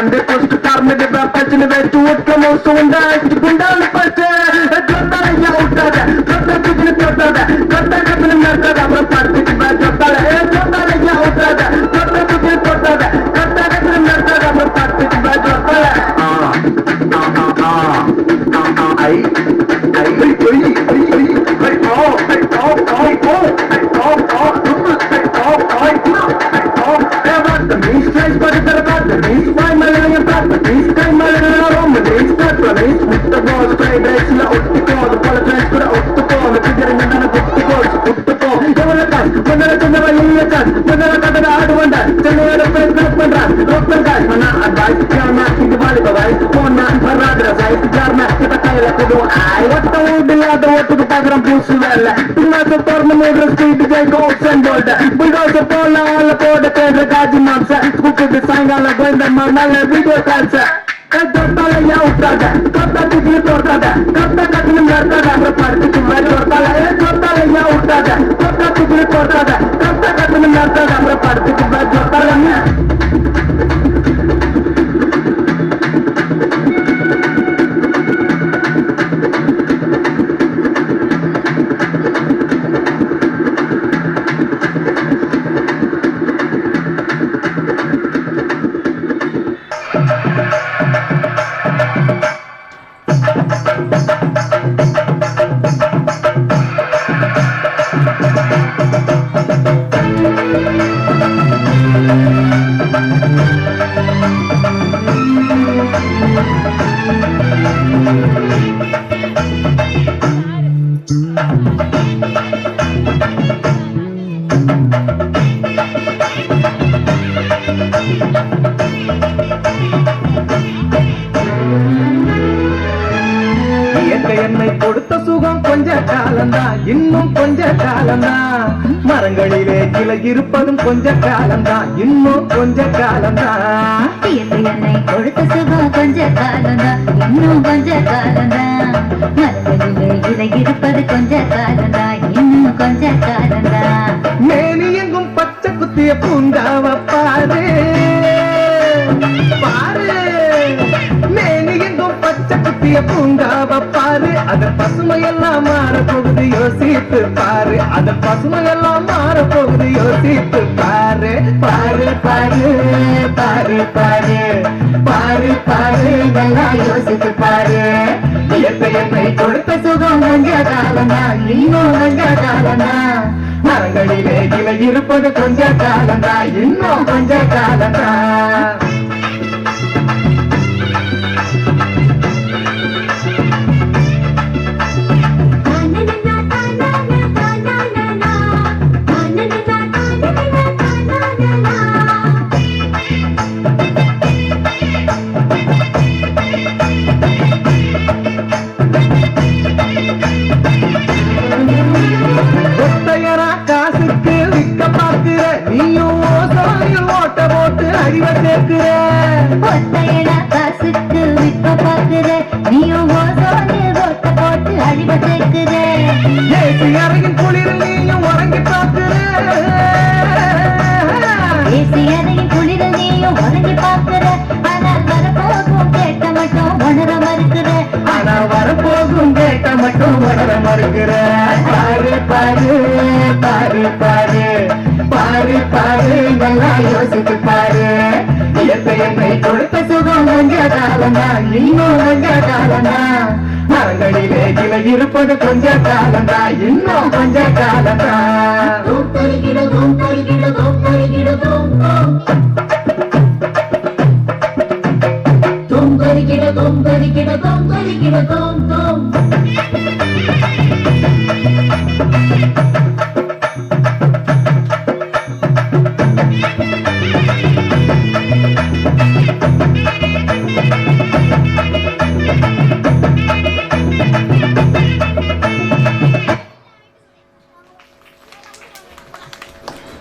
Sunday post karne de bapachne ve tuot kamo sunda gundal pache jota ya utada jota kujne jota jota kujne merta amra party ki baat jota jota ya utada jota kujne jota jota kujne merta amra party ki baat jota ai இன்னும் கொஞ்ச காலம்தான் மரங்களிலே கிளை இருப்பதும் கொஞ்ச காலம்தான் இன்னும் கொஞ்ச காலம்தான் என்னை கொடுத்த சுகம் கொஞ்ச காலம்தான் இன்னும் கொஞ்ச காலம்தான் மரங்களிலே கிளை இருப்பது கொஞ்ச காலம்தான் இன்னும் கொஞ்ச காலம்தான் மேனி எங்கும் பச்சை குத்திய பூங்காவ பாரு பாரு மேனி எங்கும் பச்சை குத்திய பூங்காவ பாரு அதன் பசுமையெல்லாம் மாற போகுது யோசித்து பாரு அதன் பசுமையெல்லாம் மாற போகுது யோசித்து பாரு பாரு பாரு பாரு பாரு பாரு பாரு இதெல்லாம் யோசித்து பாரு என்னை கொடுத்த சுகம் கொஞ்ச காலம்தான் இன்னும் கொஞ்ச காலம்தான் மரங்களிலே கிளை இருப்பது கொஞ்ச காலம்தான் இன்னும் கொஞ்ச காலம்தான் காசுக்கு விற்க பாக்குற நீயும் ஓட்ட போட்டு அழிவ சேர்க்கிற அறையின் குளிரில் நீயும் உறங்கி பார்க்கிற ஏசி அறையின் குளிரில் நீயும் உறங்கி பார்க்கிற ஆனால் வரப்போகும் கேட்ட மட்டும் உணர மறுக்கிற ஆனால் வரப்போகும் கேட்ட மட்டும் உணர மறுக்கிற பாரு பாரு பாரு பாரு பாரு பாரு இதெல்லாம் யோசித்து பாரு என்னை கொடுத்த சுகம் கொஞ்ச காலம்தான் இன்னும் கொஞ்ச காலம்தான் மரங்களிலே கிளை இருப்பது கொஞ்ச காலம்தான் இன்னும் கொஞ்ச காலம்தான் Tom